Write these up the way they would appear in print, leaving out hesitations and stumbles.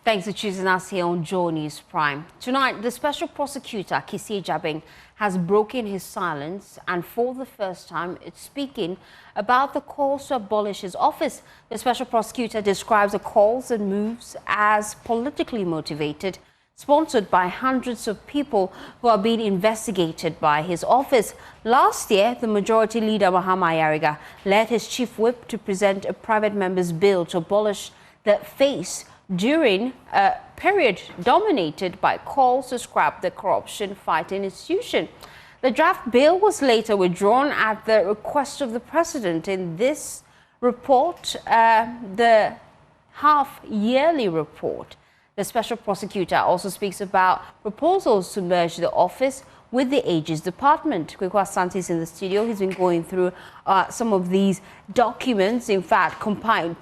Thanks for choosing us here on JoyNews Prime. Tonight, the Special Prosecutor, Kisi Jabing, has broken his silence and for the first time it's speaking about the calls to abolish his office. The Special Prosecutor describes the calls and moves as politically motivated, sponsored by hundreds of people who are being investigated by his office. Last year, the Majority Leader, Mahama Ayariga, led his Chief Whip to present a private member's bill to abolish the face during a period dominated by calls to scrap the corruption-fighting institution. The draft bill was later withdrawn at the request of the President. In this report, the half-yearly report, the Special Prosecutor also speaks about proposals to merge the office with the Ages Department. Kweku Asante is in the studio. He's been going through some of these documents. In fact, combined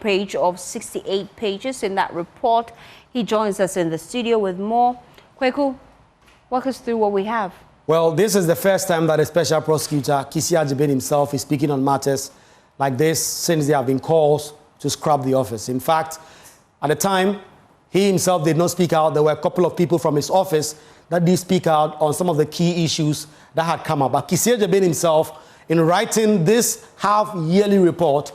page of 68 pages in that report. He joins us in the studio with more. Kweku, walk us through what we have. Well, this is the first time that a Special Prosecutor, Kisi Jabing himself, is speaking on matters like this since there have been calls to scrap the office. In fact, at the time, he himself did not speak out. There were a couple of people from his office that did speak out on some of the key issues that had come up. But Kisi Jabing himself, in writing this half-yearly report,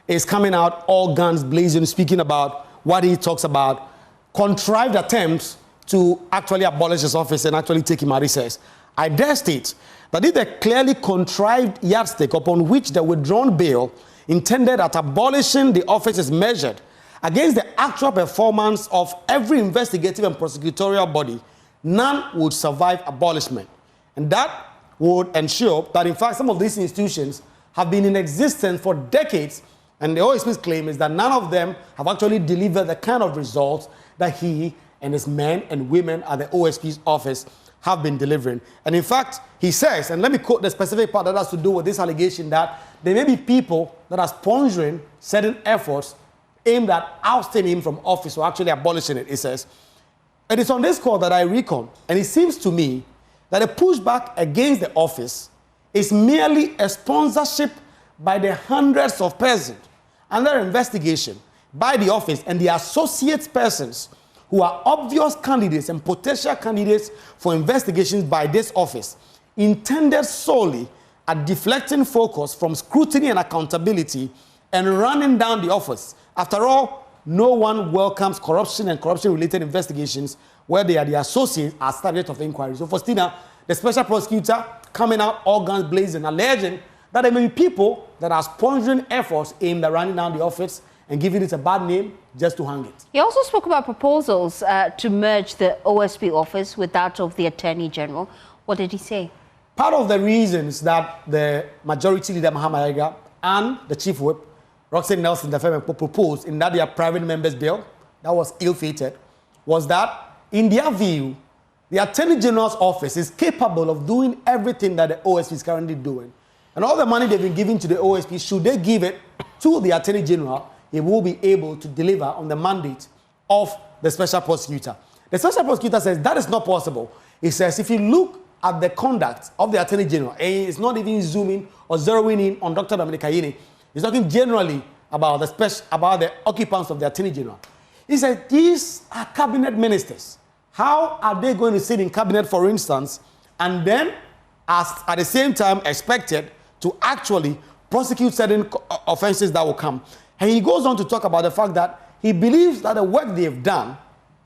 is coming out all guns blazing, speaking about what he talks about, contrived attempts to actually abolish his office and actually take him out. He says, I dare state that if the clearly contrived yardstick upon which the withdrawn bill intended at abolishing the office is measured against the actual performance of every investigative and prosecutorial body, none would survive abolishment. And that would ensure that, in fact, some of these institutions have been in existence for decades, and the OSP's claim is that none of them have actually delivered the kind of results that he and his men and women at the OSP's office have been delivering. And in fact, he says, and let me quote the specific part that has to do with this allegation, that there may be people that are sponsoring certain efforts aimed at ousting him from office or actually abolishing it. He says, it is on this call that I reckon, and it seems to me that a pushback against the office is merely a sponsorship by the hundreds of persons under investigation by the office and the associate persons who are obvious candidates and potential candidates for investigations by this office, intended solely at deflecting focus from scrutiny and accountability and running down the office. After all, no one welcomes corruption and corruption-related investigations where they are the associates as subject of inquiry. So, Faustina, the Special Prosecutor, coming out all guns blazing, alleging that there may be people that are sponsoring efforts aimed at running down the office and giving it a bad name just to hang it. He also spoke about proposals to merge the OSP office with that of the Attorney General. What did he say? Part of the reasons that the Majority Leader, Mahama Ayariga, and the Chief Whip, Roxanne Nelson, the firm, proposed in that their private members bill that was ill-fated was that, in their view, the Attorney General's office is capable of doing everything that the OSP is currently doing. And all the money they've been giving to the OSP, should they give it to the Attorney General, he will be able to deliver on the mandate of the Special Prosecutor. The Special Prosecutor says that is not possible. He says if you look at the conduct of the Attorney General, and it's not even zooming or zeroing in on Dr. Dominic Ayine, he's talking generally about the occupants of the Attorney General. He said, these are cabinet ministers. How are they going to sit in cabinet, for instance, and then at the same time expected to actually prosecute certain offenses that will come? And he goes on to talk about the fact that he believes that the work they've done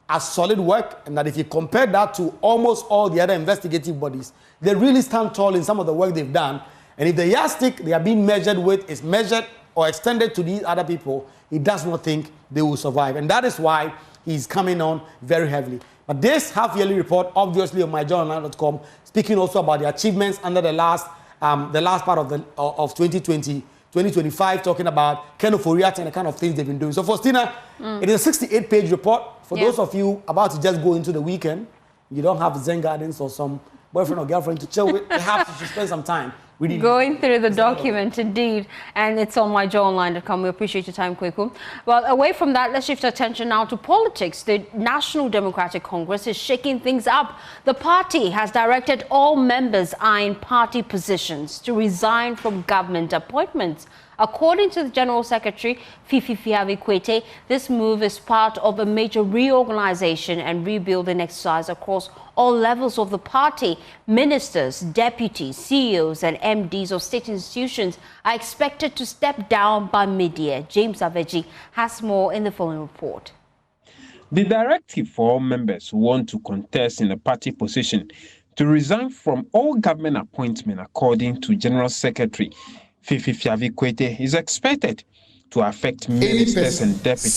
as solid work, and that if you compare that to almost all the other investigative bodies, they really stand tall in some of the work they've done. And if the yardstick they are being measured with is measured or extended to these other people, he does not think they will survive. And that is why he's coming on very heavily. But this half-yearly report, obviously on myjournalline.com, speaking also about the achievements under the last part of 2020, 2025, talking Ken Ofori-Atta and the kind of things they've been doing. So, Faustina, it is a 68-page report. For those of you about to just go into the weekend, you don't have Zen Gardens or some boyfriend or girlfriend to chill with, perhaps you should spend some time reading. Going through the document, indeed. And it's on myjournalline.com. We appreciate your time, Kweku. Well, away from that, let's shift attention now to politics. The National Democratic Congress is shaking things up. The party has directed all members eyeing party positions to resign from government appointments According to the General Secretary, Fifi Fiavi-Kwete, this move is part of a major reorganization and rebuilding exercise across all levels of the party. Ministers, deputies, CEOs and MDs of state institutions are expected to step down by mid-year. James Aveji has more in the following report. The directive for all members who want to contest in a party position to resign from all government appointment, according to General Secretary Fifi Fiavi-Kwete, is expected to affect ministers and deputies,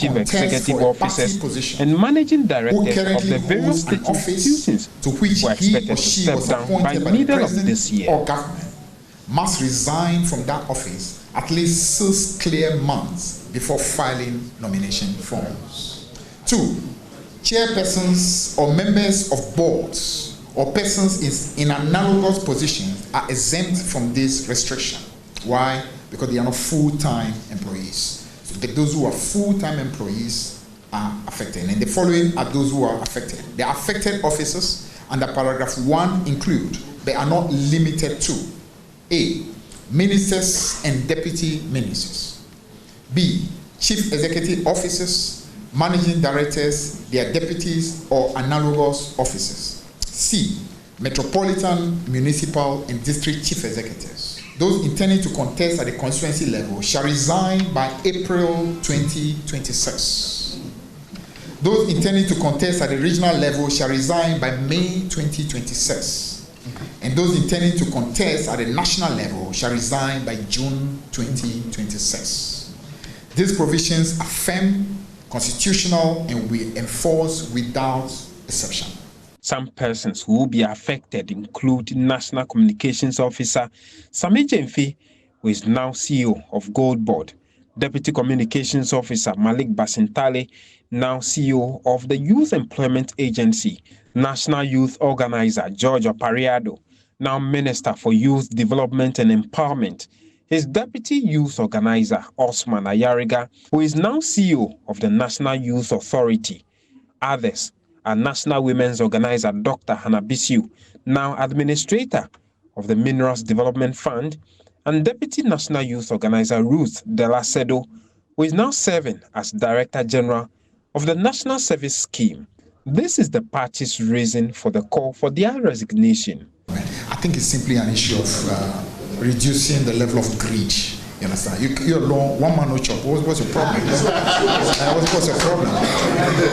chief executive officers, and managing directors of the various state institutions who are expected to step down by middle of this year. Or government must resign from that office at least 6 clear months before filing nomination forms. 2. Chairpersons or members of boards or persons in analogous positions are exempt from this restriction. Why? Because they are not full-time employees. So those who are full-time employees are affected. And the following are those who are affected. The affected officers under paragraph 1 include, but are not limited to: A. Ministers and deputy ministers. B. Chief executive officers, managing directors, their deputies, or analogous officers. C. Metropolitan, municipal, and district chief executives. Those intending to contest at the constituency level shall resign by April 2026. Those intending to contest at the regional level shall resign by May 2026. And those intending to contest at the national level shall resign by June 2026. These provisions are firm, constitutional, and will enforce without exception. Some persons who will be affected include National Communications Officer Sami Jemfi, who is now CEO of Gold Board, Deputy Communications Officer Malik Basintale, now CEO of the Youth Employment Agency, National Youth Organizer George Opariado, now Minister for Youth Development and Empowerment, his Deputy Youth Organizer Osman Ayariga, who is now CEO of the National Youth Authority. Others are National Women's Organizer Dr. Hannah Bisiu, now Administrator of the Minerals Development Fund, and Deputy National Youth Organizer Ruth Delacedo, who is now serving as Director General of the National Service Scheme. This is the party's reason for the call for their resignation. I think it's simply an issue of reducing the level of greed. You understand? You're alone, one man no chop. What's the problem? What's the problem?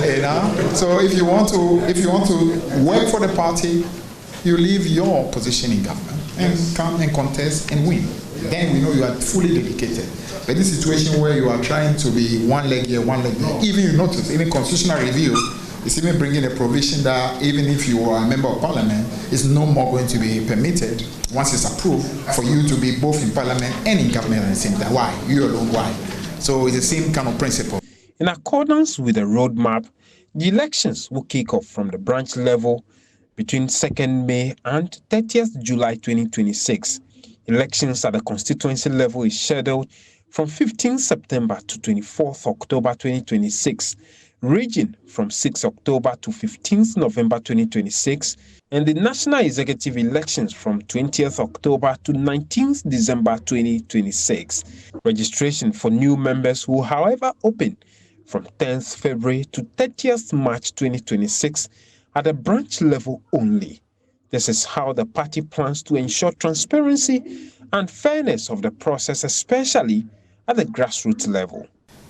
You know? So if you want to work for the party, you leave your position in government and come and contest and win. Then we know you are fully dedicated. But this situation where you are trying to be one leg here, one leg there, even you notice, even constitutional review is even bringing a provision that even if you are a member of parliament, it's no more going to be permitted once it's approved for you to be both in parliament and in government at the same time. Why? You alone, why? So it's the same kind of principle. In accordance with the roadmap, the elections will kick off from the branch level between 2nd May and 30th July 2026. Elections at the constituency level is scheduled from 15th September to 24th October 2026. Region from 6th October to 15th November 2026, and the national executive elections from 20th October to 19th December 2026. Registration for new members will, however, open from 10th February to 30th March 2026 at the branch level only. This is how the party plans to ensure transparency and fairness of the process, especially at the grassroots level.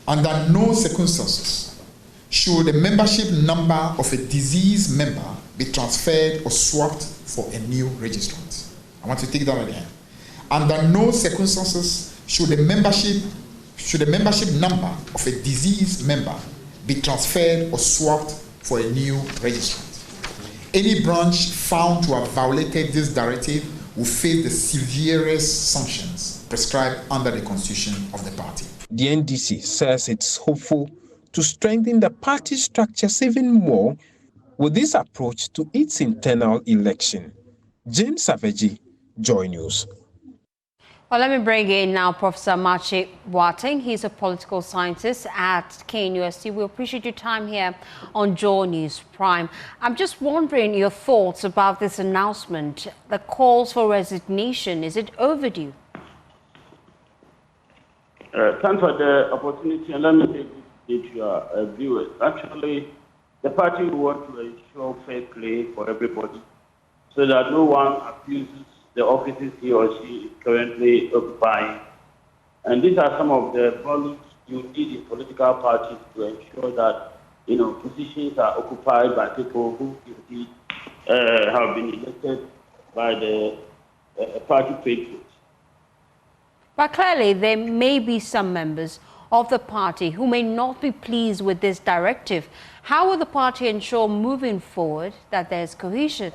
Under no circumstances should the membership number of a deceased member be transferred or swapped for a new registrant. I want to take that again. Under no circumstances should the membership number of a deceased member be transferred or swapped for a new registrant. Any branch found to have violated this directive will face the severest sanctions prescribed under the constitution of the party. The NDC says it's hopeful to strengthen the party structures even more with this approach to its internal election. James Aveji, Joy News. Well, let me bring in now Professor Machi Boateng. He's a political scientist at KNUST. We appreciate your time here on JoyNews Prime. I'm just wondering your thoughts about this announcement, the calls for resignation. Is it overdue? Thanks for the opportunity, and let me take this to your viewers. Actually, the party wants to ensure fair play for everybody so that no one abuses the offices he or she is currently occupying. And these are some of the values you need in political parties to ensure that, positions are occupied by people who indeed have been elected by the party patriots. But clearly, there may be some members of the party who may not be pleased with this directive. How will the party ensure moving forward that there's cohesion?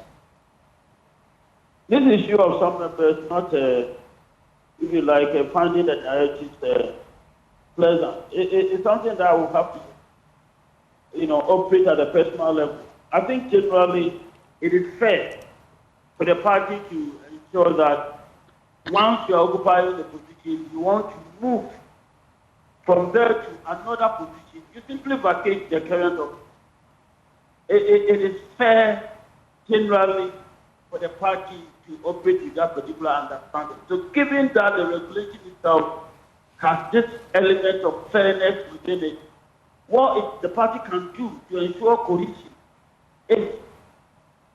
This issue of some members not, if you like, finding the narrative pleasant. It's something that will have to, operate at a personal level. I think generally it is fair for the party to ensure that once you are occupying the position, you want to move from there to another position. You simply vacate the current office. It is fair generally for the party to operate with that particular understanding. So given that the regulation itself has this element of fairness within it, what the party can do to ensure cohesion is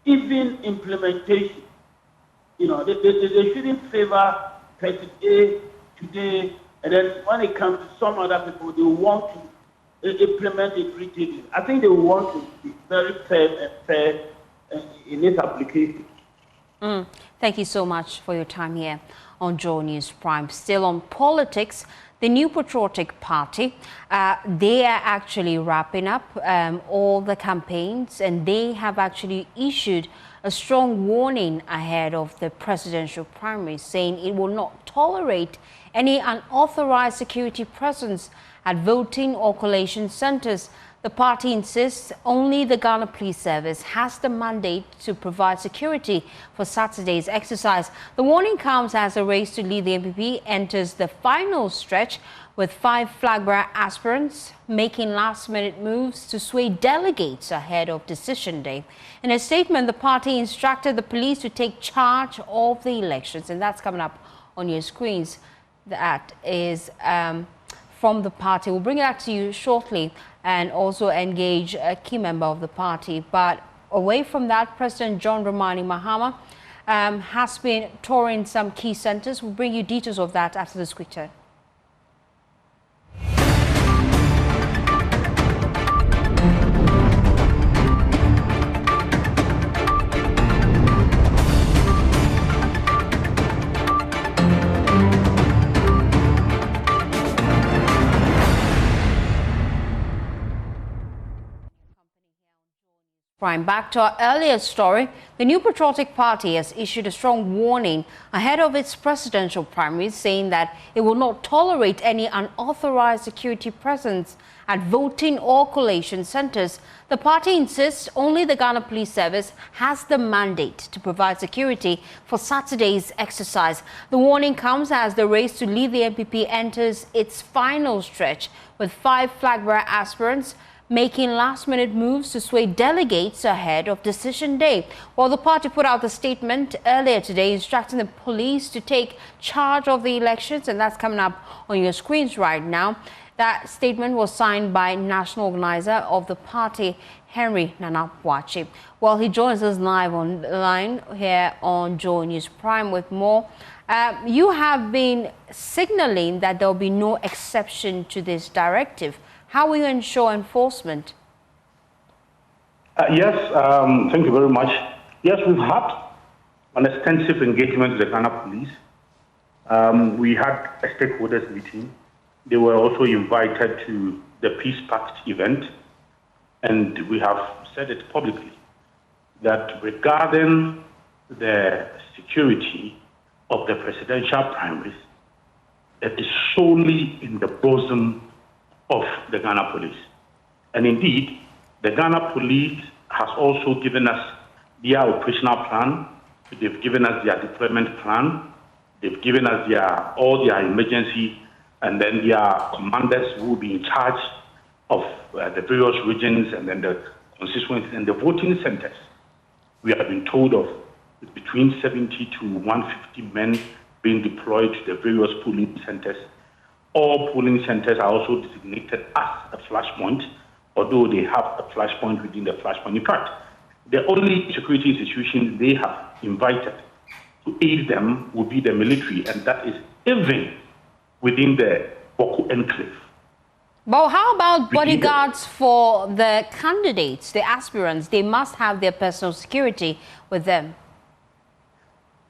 even implementation. They shouldn't favor person A today, and then when it comes to some other people, they want to implement it rigidly. I think they want to be very fair in its application. Thank you so much for your time here on JoyNews Prime. Still on politics, the New Patriotic Party, they are actually wrapping up all the campaigns, and they have actually issued a strong warning ahead of the presidential primaries, saying it will not tolerate any unauthorized security presence at voting or collation centers. The party insists only the Ghana Police Service has the mandate to provide security for Saturday's exercise. The warning comes as the race to lead the NPP enters the final stretch, with 5 flag-bearer aspirants making last-minute moves to sway delegates ahead of Decision Day. In a statement, the party instructed the police to take charge of the elections, and that's coming up on your screens. That is from the party. We'll bring it back to you shortly and also engage a key member of the party. But away from that, President John Dramani Mahama has been touring some key centers. We'll bring you details of that after this quick turn. Prime. Back to our earlier story, the New Patriotic Party has issued a strong warning ahead of its presidential primaries, saying that it will not tolerate any unauthorized security presence at voting or collation centers. The party insists only the Ghana Police Service has the mandate to provide security for Saturday's exercise. The warning comes as the race to lead the NPP enters its final stretch, with 5 flag-bearer aspirants making last-minute moves to sway delegates ahead of Decision Day. While the party put out a statement earlier today instructing the police to take charge of the elections, and that's coming up on your screens right now. That statement was signed by national organizer of the party, Henry Nana Boakye. Well, he joins us live on the line here on JoyNews Prime with more. You have been signaling that there will be no exception to this directive. How will you ensure enforcement? Yes, thank you very much. Yes, we've had an extensive engagement with the Ghana Police. We had a stakeholders meeting. They were also invited to the Peace Pact event. And we have said it publicly that regarding the security of the presidential primaries, it is solely in the bosom of the Ghana Police. And indeed, the Ghana Police has also given us their operational plan. They've given us their deployment plan. They've given us all their emergency, and then their commanders who will be in charge of the various regions and then the constituencies and the voting centers. We have been told of between 70 to 150 men being deployed to the various polling centers. all polling centers are also designated as a flashpoint, although they have a flashpoint within the flashpoint. In fact, the only security institution they have invited to aid them will be the military, and that is even within the Boko enclave. But how about bodyguards for the candidates, the aspirants? They must have their personal security with them.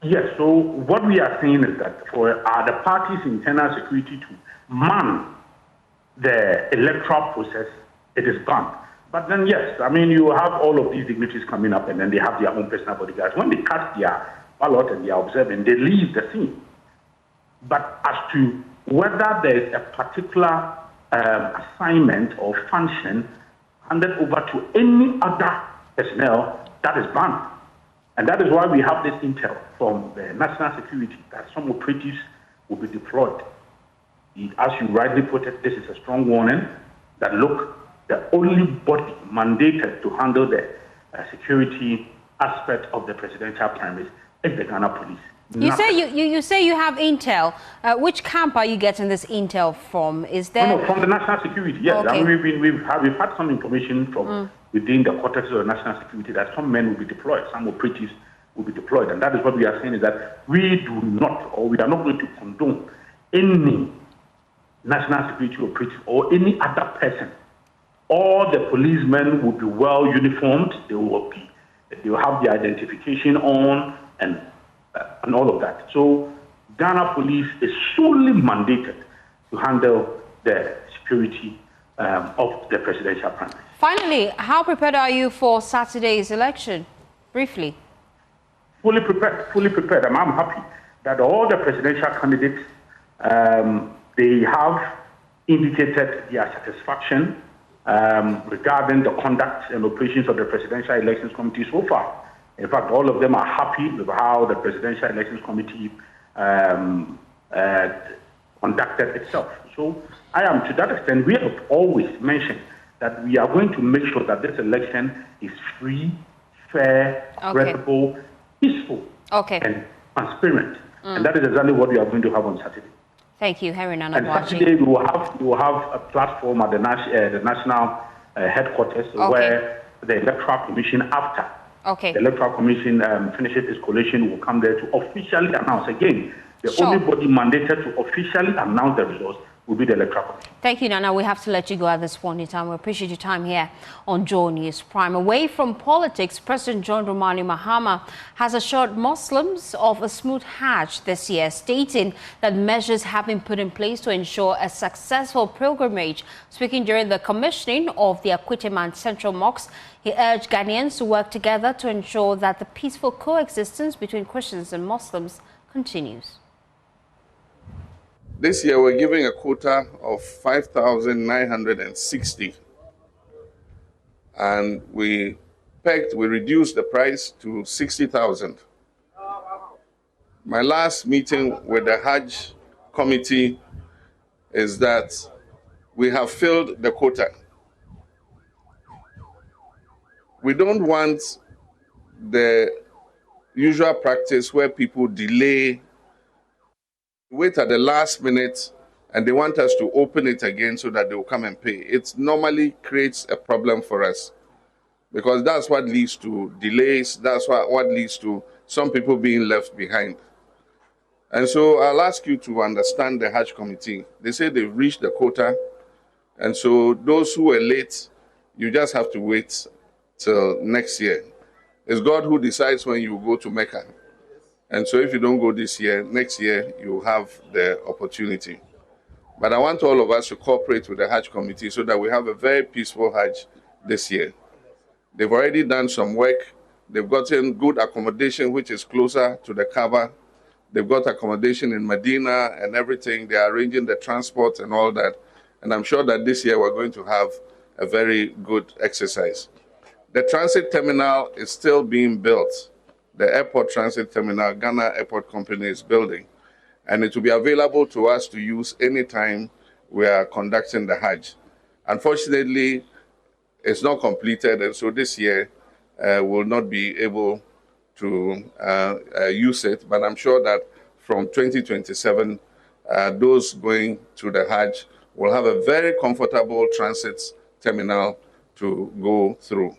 Yes, so what we are saying is that for the party's internal security to man the electoral process, it is banned. But then, yes, I mean, you have all of these dignitaries coming up and then they have their own personal bodyguards. When they cast their ballot and they are observing, they leave the scene. But as to whether there is a particular assignment or function handed over to any other personnel, that is banned. And that is why we have this intel from the national security that some operatives will be deployed. As you rightly put it, this is a strong warning that, look, the only body mandated to handle the security aspect of the presidential primaries is the Ghana police. You say you have intel. Which camp are you getting this intel from? Is there? No, from the national security. Yes, okay. I mean, we've had some information from within the quarters of the national security that some men will be deployed, some operatives will be deployed, and that is what we are saying is that we do not, or we are not going to condone any national security operative or any other person. All the policemen will be well uniformed. They will have their identification on and all of that. So Ghana police is solely mandated to handle the security of the presidential primary. Finally, how prepared are you for Saturday's election? Briefly. Fully prepared. I'm happy that all the presidential candidates, they have indicated their satisfaction regarding the conduct and operations of the Presidential Elections Committee so far. In fact, all of them are happy with how the Presidential Elections Committee conducted itself. So I am, to that extent, we have always mentioned that we are going to make sure that this election is free, fair, credible, peaceful, and transparent. And that is exactly what we are going to have on Saturday. Thank you, Henry Nana. And Saturday we will have a platform at the national headquarters where the Electoral Commission, after the Electoral Commission finishes its collation, will come there to officially announce again. The only body mandated to officially announce the results will be the Electoral Commission. Thank you, Nana. We have to let you go at this point in time. We appreciate your time here on JoyNews Prime. Away from politics, President John Dramani Mahama has assured Muslims of a smooth Hajj this year, stating that measures have been put in place to ensure a successful pilgrimage. Speaking during the commissioning of the Akwiteman Central Mosque, he urged Ghanaians to work together to ensure that the peaceful coexistence between Christians and Muslims continues. This year, we're giving a quota of 5,960. And we reduced the price to 60,000. My last meeting with the Hajj committee is that we have filled the quota. We don't want the usual practice where people delay, wait at the last minute, and they want us to open it again so that they will come and pay. It normally creates a problem for us because that's what leads to delays. That's what leads to some people being left behind. And so I'll ask you to understand the Hajj committee. They say they've reached the quota, and so those who are late, you just have to wait till next year. It's God who decides when you go to Mecca. And so if you don't go this year, next year, you have the opportunity. But I want all of us to cooperate with the Hajj committee so that we have a very peaceful Hajj this year. They've already done some work. They've gotten good accommodation, which is closer to the Kaaba. They've got accommodation in Medina and everything. They are arranging the transport and all that. And I'm sure that this year we're going to have a very good exercise. The transit terminal is still being built. The airport transit terminal, Ghana Airport Company is building. And it will be available to us to use anytime we are conducting the Hajj. Unfortunately, it's not completed, and so this year we'll not be able to use it. But I'm sure that from 2027, those going to the Hajj will have a very comfortable transit terminal to go through.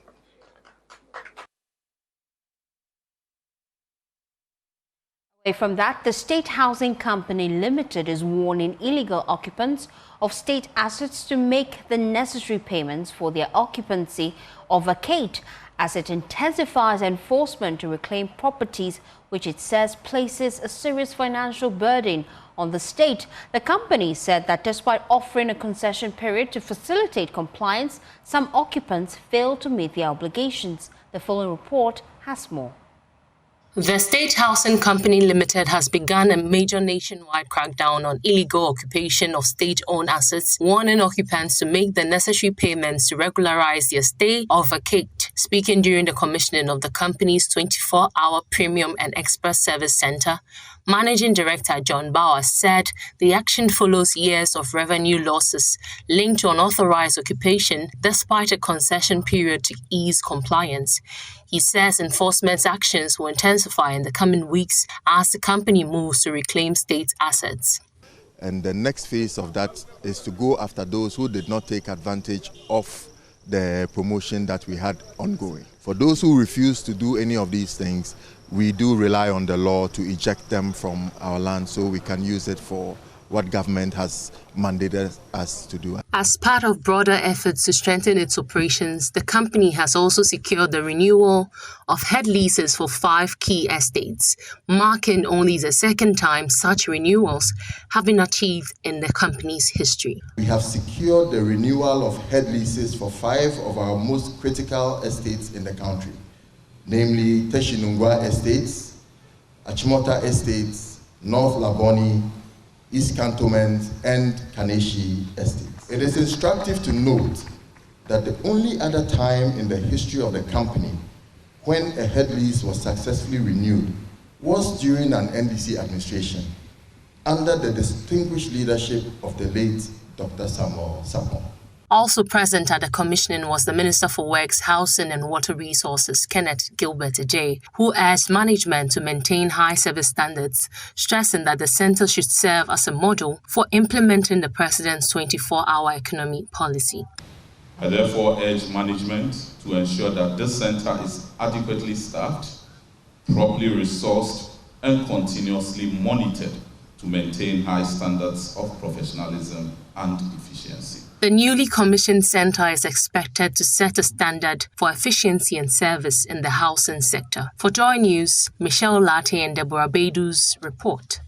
Away from that, the State Housing Company Limited is warning illegal occupants of state assets to make the necessary payments for their occupancy or vacate, as it intensifies enforcement to reclaim properties, which it says places a serious financial burden on the state. The company said that despite offering a concession period to facilitate compliance, some occupants failed to meet their obligations. The following report has more. The State Housing Company Limited has begun a major nationwide crackdown on illegal occupation of state-owned assets, warning occupants to make the necessary payments to regularize their stay or vacate. Speaking during the commissioning of the company's 24-hour Premium and Express Service Center, Managing Director John Bauer said the action follows years of revenue losses linked to unauthorized occupation despite a concession period to ease compliance. He says enforcement actions will intensify in the coming weeks as the company moves to reclaim state assets. And the next phase of that is to go after those who did not take advantage of the promotion that we had ongoing. For those who refuse to do any of these things, we do rely on the law to eject them from our land so we can use it for what government has mandated us to do. As part of broader efforts to strengthen its operations, the company has also secured the renewal of head leases for 5 key estates, marking only the second time such renewals have been achieved in the company's history. We have secured the renewal of head leases for 5 of our most critical estates in the country, namely Teshinungwa Estates, Achimota Estates, North Laboni, East Cantonment, and Kaneshi Estates. It is instructive to note that the only other time in the history of the company when a head lease was successfully renewed was during an NDC administration under the distinguished leadership of the late Dr. Samuel Sapon. Also present at the commissioning was the Minister for Works, Housing and Water Resources, Kenneth Gilbert Ajay, who urged management to maintain high service standards, stressing that the centre should serve as a model for implementing the President's 24-hour economy policy. I therefore urge management to ensure that this centre is adequately staffed, properly resourced, and continuously monitored to maintain high standards of professionalism and efficiency. The newly commissioned centre is expected to set a standard for efficiency and service in the housing sector. For Joy News, Michelle Latte and Deborah Beidu's report.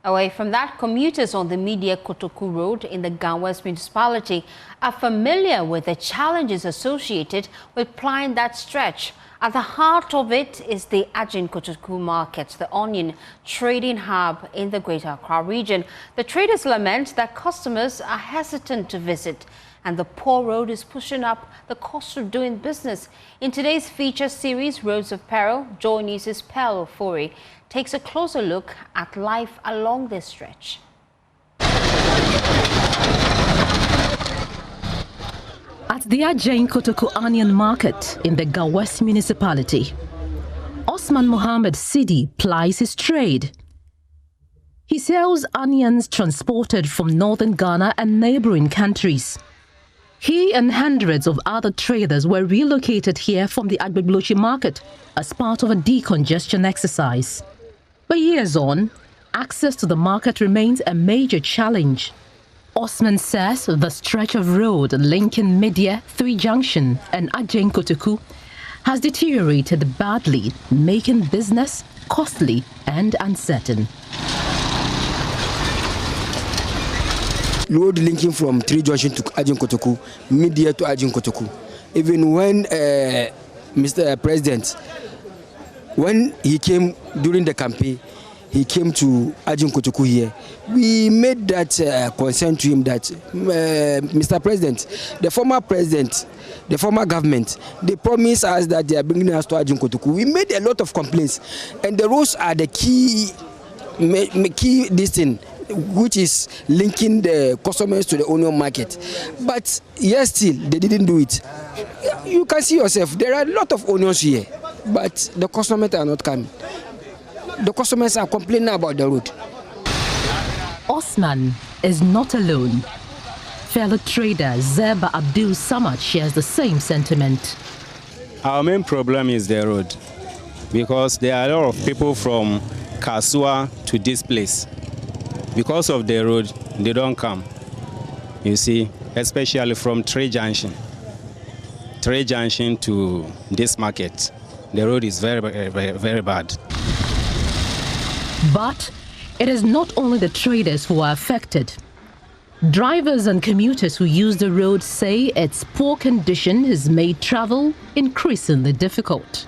Away from that, commuters on the Media Kotoku Road in the Gawes municipality are familiar with the challenges associated with plying that stretch. At the heart of it is the Ajin Kotoku market, the onion trading hub in the Greater Accra region. The traders lament that customers are hesitant to visit, and the poor road is pushing up the cost of doing business. In today's feature series, Roads of Peril, JoyNews' Pearl Ofori takes a closer look at life along this stretch. At the Ajin Kotoku Onion Market in the Gawes municipality, Osman Mohammed Sidi plies his trade. He sells onions transported from northern Ghana and neighboring countries. He and hundreds of other traders were relocated here from the Agbeglochi market as part of a decongestion exercise. But years on, access to the market remains a major challenge. Osman says the stretch of road linking Media, 3 Junction and Ajin Kotoku has deteriorated badly, making business costly and uncertain. Road linking from 3 Junction to Ajin Kotoku, Media to Ajin Kotoku. Even when Mr. President, when he came during the campaign, he came to Ajin Kotoku here. We made that concern to him that Mr. President, the former government, they promised us that they are bringing us to Ajin Kotoku. We made a lot of complaints, and the roads are the key this thing, which is linking the customers to the onion market. But yes, still, they didn't do it. You can see yourself, there are a lot of onions here, but the customers are not coming. The customers are complaining about the road. Osman is not alone. Fellow trader Zeba Abdul Samad shares the same sentiment. Our main problem is the road, because there are a lot of people from Kasua to this place. Because of the road, they don't come. You see, especially from Trade Junction to this market. The road is very, very, very bad. But it is not only the traders who are affected. Drivers and commuters who use the road say its poor condition has made travel increasingly difficult.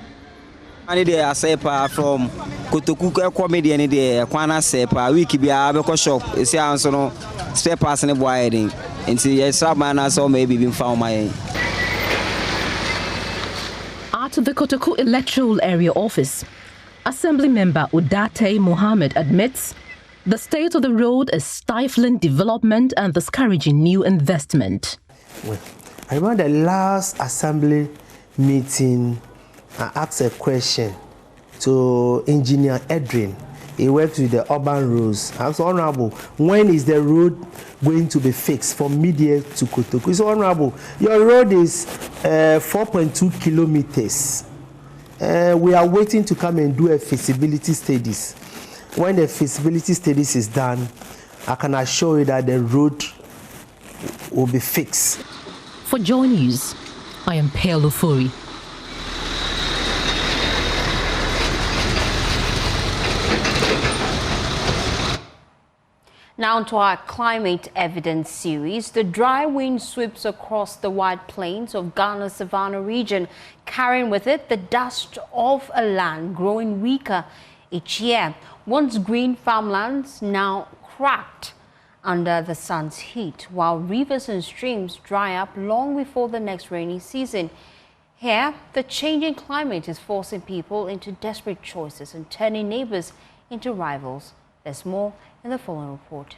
Ani de asepa from Kotoku komedi ani de kwana sepa week bia be ko shop esi anso no spare parts ne boy den nti yesra man na so maybe be found my. At the Kotoku electoral area office, Assembly member Udate Mohammed admits the state of the road is stifling development and discouraging new investment. Well, I remember the last assembly meeting, I asked a question to Engineer Edrin. He worked with the urban roads. I asked, Honorable, when is the road going to be fixed from Media to Kotoku? He said, Honorable, your road is 4.2 kilometers. We are waiting to come and do a feasibility studies. When the feasibility studies is done, I can assure you that the road will be fixed. For JoyNews, I am Pearl Ofori. Now to our climate evidence series. The dry wind sweeps across the wide plains of Ghana's Savannah region, carrying with it the dust of a land growing weaker each year. Once green farmlands now cracked under the sun's heat, while rivers and streams dry up long before the next rainy season. Here, the changing climate is forcing people into desperate choices and turning neighbors into rivals. There's more in the following report.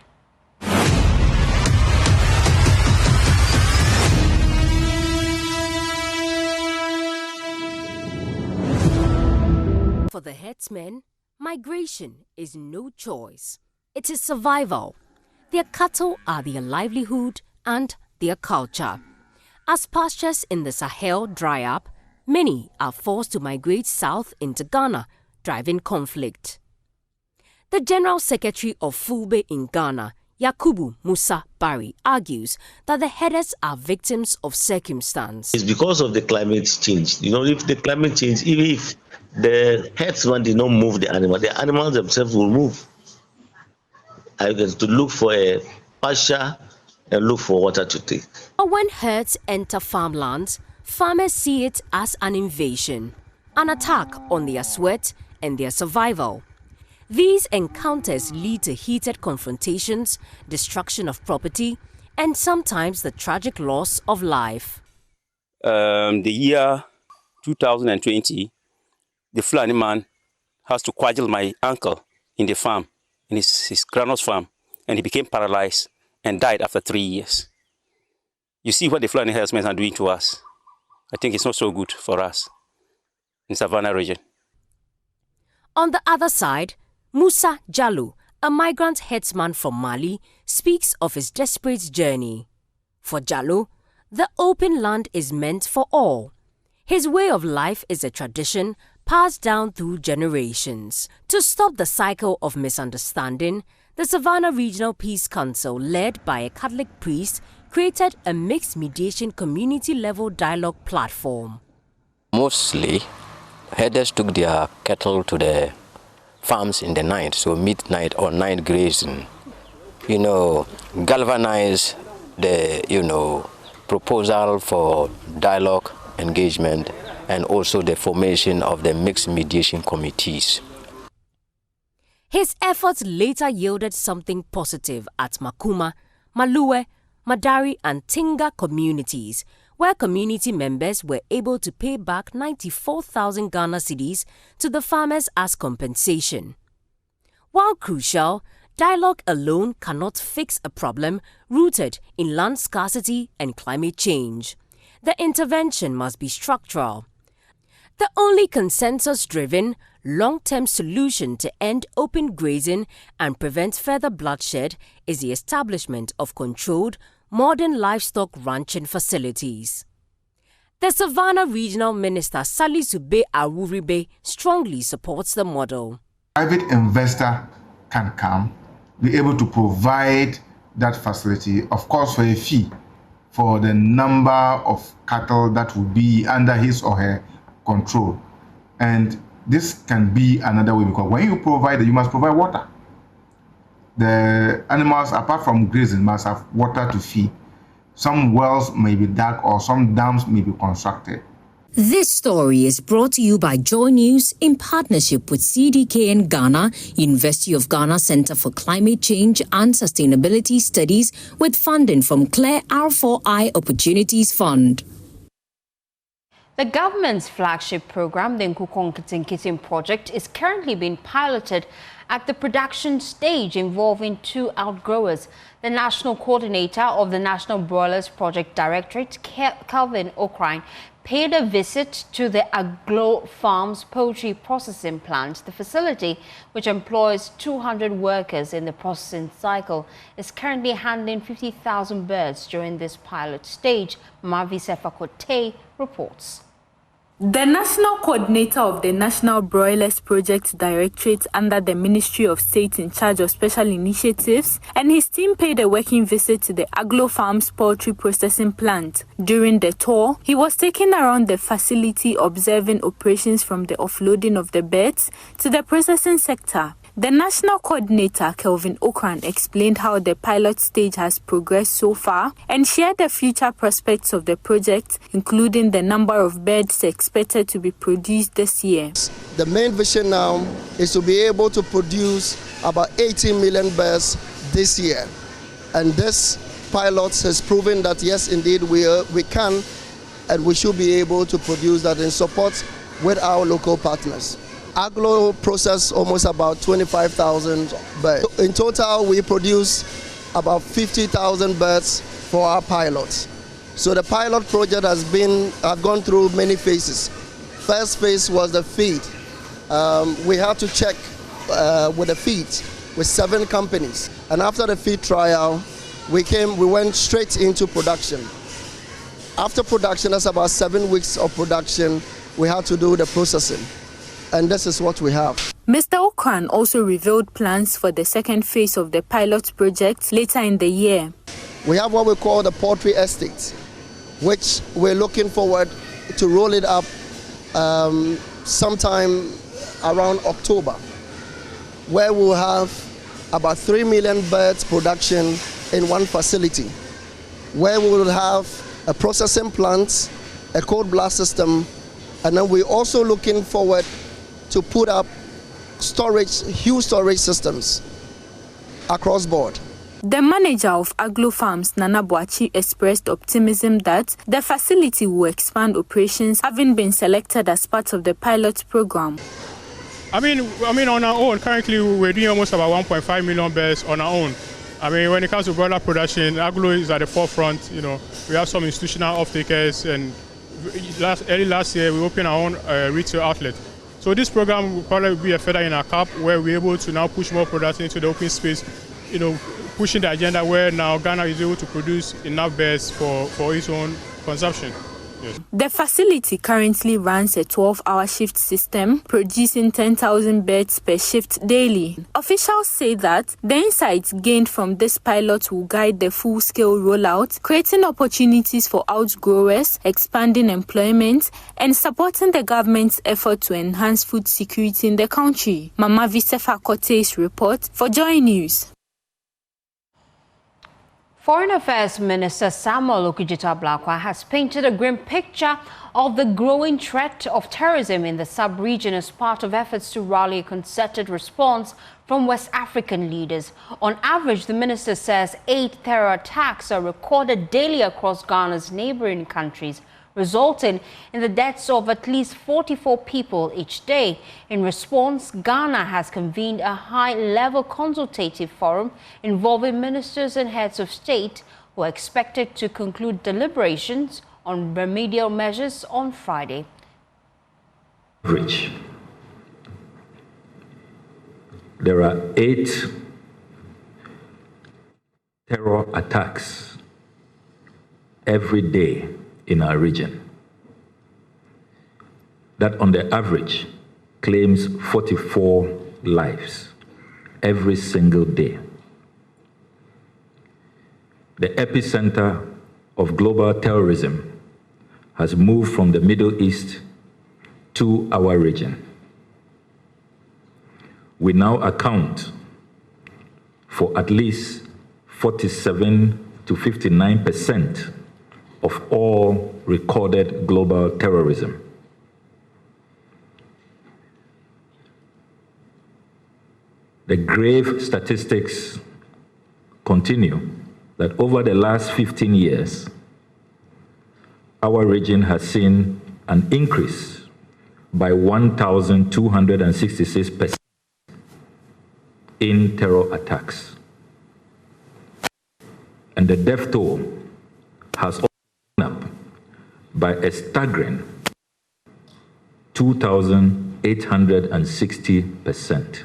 For the headsmen, migration is no choice. It is survival. Their cattle are their livelihood and their culture. As pastures in the Sahel dry up, many are forced to migrate south into Ghana, driving conflict. The General Secretary of Fulbe in Ghana, Yakubu Musa Bari, argues that the herders are victims of circumstance. It's because of the climate change. You know, if the climate change, even if the herdsman did not move the animals themselves will move. I guess to look for a pasture and look for water to take. But when herds enter farmlands, farmers see it as an invasion, an attack on their sweat and their survival. These encounters lead to heated confrontations, destruction of property, and sometimes the tragic loss of life. The year 2020, the Fulani man has to quadrille my uncle in the farm, in his grandma's farm, and he became paralyzed and died after 3 years. You see what the Fulani herdsmen are doing to us. I think it's not so good for us in Savannah region. On the other side, Musa Jallo, a migrant herdsman from Mali, speaks of his desperate journey. For Jallo, the open land is meant for all. His way of life is a tradition passed down through generations. To stop the cycle of misunderstanding, the Savannah Regional Peace Council, led by a Catholic priest, created a mixed mediation community-level dialogue platform. Mostly, herders took their cattle to the farms in the night, so midnight or night grazing. Galvanize the, proposal for dialogue, engagement, and also the formation of the mixed mediation committees. His efforts later yielded something positive at Makuma, Malue, Madari, and Tinga communities, where community members were able to pay back 94,000 Ghana cedis to the farmers as compensation. While crucial, dialogue alone cannot fix a problem rooted in land scarcity and climate change. The intervention must be structural. The only consensus-driven, long-term solution to end open grazing and prevent further bloodshed is the establishment of controlled, modern livestock ranching facilities. The Savannah Regional Minister Salisu Bey Awuribe strongly supports the model. Private investor can come, be able to provide that facility, of course for a fee, for the number of cattle that will be under his or her control. And this can be another way, because when you provide, you must provide water. The animals, apart from grazing, must have water to feed. Some wells may be dug or some dams may be constructed. This story is brought to you by JoyNews in partnership with CDK in Ghana, University of Ghana Center for Climate Change and Sustainability Studies, with funding from Claire R4I Opportunities Fund. The government's flagship program, the Nkukong Kitin project, is currently being piloted at the production stage, involving 2 outgrowers. The national coordinator of the National Broilers Project Directorate, Calvin O'Krine, paid a visit to the Aglo Farms poultry processing plant. The facility, which employs 200 workers in the processing cycle, is currently handling 50,000 birds during this pilot stage. Mavi Sefakote reports. The national coordinator of the National Broilers Project Directorate under the Ministry of State in charge of special initiatives and his team paid a working visit to the Aglo Farms poultry processing plant. During the tour, he was taken around the facility observing operations from the offloading of the birds to the processing sector. The national coordinator, Kelvin Okran, explained how the pilot stage has progressed so far and shared the future prospects of the project, including the number of birds expected to be produced this year. The main vision now is to be able to produce about 18 million birds this year. And this pilot has proven that, yes, indeed, we can and we should be able to produce that in support with our local partners. Aglo process almost about 25,000 birds. In total, we produce about 50,000 birds for our pilots. So the pilot project has gone through many phases. First phase was the feed. We had to check with the feed with 7 companies. And after the feed trial, we went straight into production. After production, that's about 7 weeks of production, we had to do the processing. And this is what we have. Mr. Okran also revealed plans for the second phase of the pilot project later in the year. We have what we call the Poultry Estate, which we're looking forward to roll it up sometime around October, where we'll have about 3 million birds production in one facility, where we will have a processing plant, a cold blast system, and then we're also looking forward to put up huge storage systems across board. The manager of Aglo Farms, Nana Boachi, expressed optimism that the facility will expand operations, having been selected as part of the pilot program. I mean, on our own, currently we're doing almost about 1.5 million birds on our own. I mean, when it comes to broiler production, Aglo is at the forefront. You know, we have some institutional off-takers, and early last year we opened our own retail outlet. So this program will probably be a feather in our cap, where we're able to now push more products into the open space, you know, pushing the agenda where now Ghana is able to produce enough birds for its own consumption. Yes. The facility currently runs a 12-hour shift system, producing 10,000 birds per shift daily. Officials say that the insights gained from this pilot will guide the full-scale rollout, creating opportunities for outgrowers, expanding employment, and supporting the government's effort to enhance food security in the country. Mama Visefa Kote's report for Joy News. Foreign Affairs Minister Samuel Okudzeto-Ablakwa has painted a grim picture of the growing threat of terrorism in the sub-region as part of efforts to rally a concerted response from West African leaders. On average, the minister says 8 terror attacks are recorded daily across Ghana's neighboring countries, resulting in the deaths of at least 44 people each day. In response, Ghana has convened a high-level consultative forum involving ministers and heads of state who are expected to conclude deliberations on remedial measures on Friday. average, there are 8 terror attacks every day in our region. That on the average claims 44 lives every single day. The epicenter of global terrorism has moved from the Middle East to our region. We now account for at least 47 to 59% of all recorded global terrorism. The grave statistics continue that over the last 15 years, our region has seen an increase by 1,266% in terror attacks. And the death toll has also gone up by a staggering 2,860%.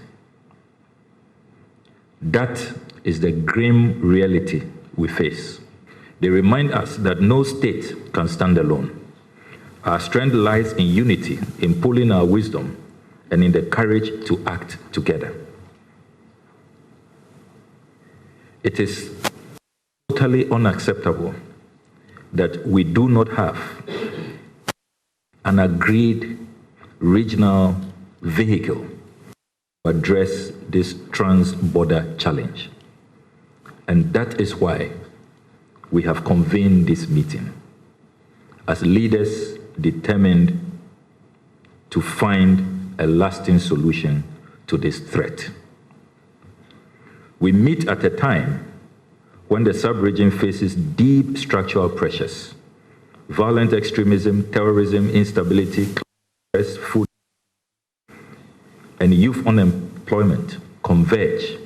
That is the grim reality we face. They remind us that no state can stand alone. Our strength lies in unity, in pooling our wisdom, and in the courage to act together. It is totally unacceptable that we do not have an agreed regional vehicle to address this trans-border challenge. And that is why we have convened this meeting as leaders determined to find a lasting solution to this threat. We meet at a time when the sub-region faces deep structural pressures: violent extremism, terrorism, instability, food, and youth unemployment converge,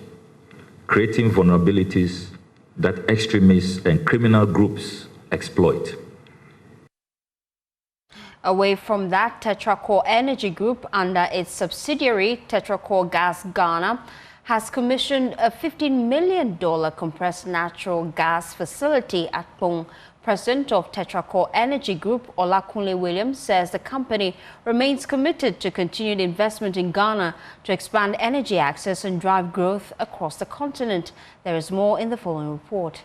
creating vulnerabilities that extremists and criminal groups exploit. Away from that, Tetracore Energy Group, under its subsidiary Tetracore Gas Ghana, has commissioned a $15 million compressed natural gas facility at Pong. President of Tetracore Energy Group, Olakunle Williams, says the company remains committed to continued investment in Ghana to expand energy access and drive growth across the continent. There is more in the following report.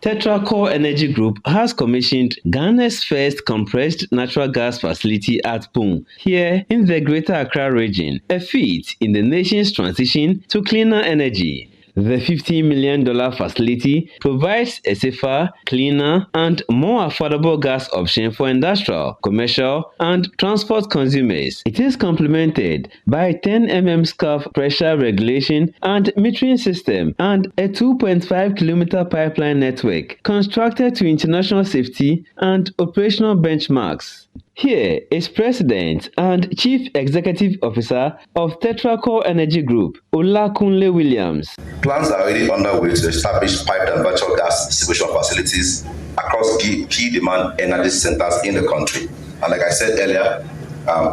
Tetracore Energy Group has commissioned Ghana's first compressed natural gas facility at Pong, here in the Greater Accra region, a feat in the nation's transition to cleaner energy. The $50 million facility provides a safer, cleaner, and more affordable gas option for industrial, commercial, and transport consumers. It is complemented by a 10 mm SCAF pressure regulation and metering system and a 2.5-kilometer pipeline network constructed to international safety and operational benchmarks. Here is President and Chief Executive Officer of Tetracore Energy Group, Olakunle Williams. Plans are already underway to establish piped and virtual gas distribution facilities across key demand energy centers in the country. And like I said earlier,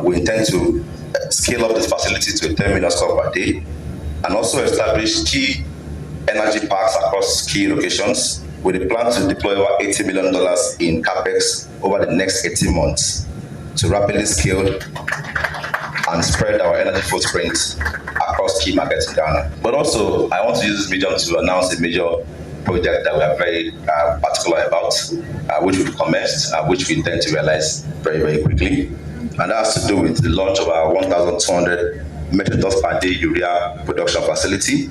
we intend to scale up this facility to 10 million square per day and also establish key energy parks across key locations with a plan to deploy over $80 million in CapEx over the next 18 months to rapidly scale and spread our energy footprint across key markets in Ghana. But also, I want to use this medium to announce a major project that we are very particular about, which we've commenced, which we intend to realize very, very quickly. And that has to do with the launch of our 1,200 metric tons per day urea production facility,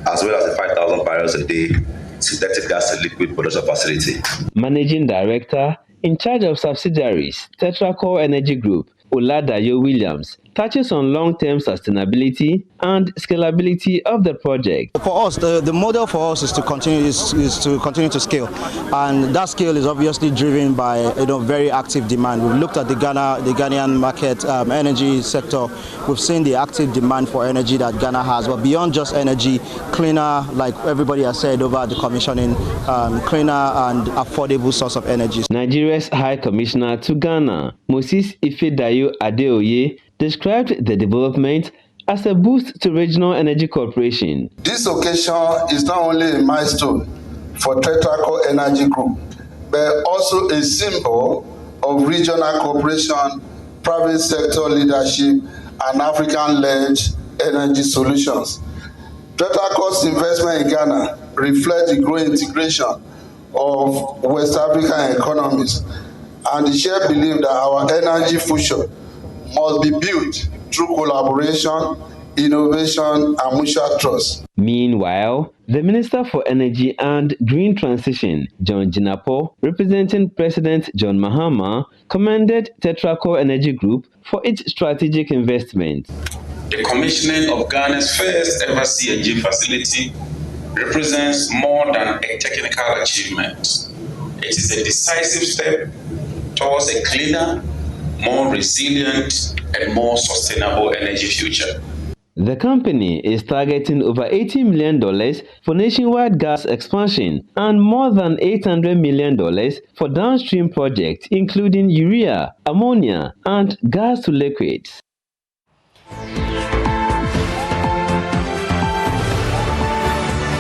as well as the 5,000 barrels a day synthetic gas to liquid production facility. Managing Director in charge of subsidiaries, Tetracore Energy Group, Oladayo Williams, touches on long-term sustainability and scalability of the project. For us, the model for us is to continue to scale, and that scale is obviously driven by very active demand. We've looked at the Ghanaian market energy sector. We've seen the active demand for energy that Ghana has, but beyond just energy, cleaner, like everybody has said over the commissioning, cleaner and affordable source of energy. Nigeria's High Commissioner to Ghana, Moses Ifedayo Adeoye, described the development as a boost to regional energy cooperation. This occasion is not only a milestone for Tetraco Energy Group, but also a symbol of regional cooperation, private sector leadership, and African-led energy solutions. Tetraco's investment in Ghana reflects the growing integration of West African economies and the shared belief that our energy future must be built through collaboration, innovation, and mutual trust. Meanwhile, the Minister for Energy and Green Transition, John Jinapor, representing President John Mahama, commended Tetraco Energy Group for its strategic investment. The commissioning of Ghana's first ever CNG facility represents more than a technical achievement. It is a decisive step towards a cleaner, more resilient, and more sustainable energy future. The company is targeting over $80 million for nationwide gas expansion and more than $800 million for downstream projects including urea, ammonia, and gas to liquids.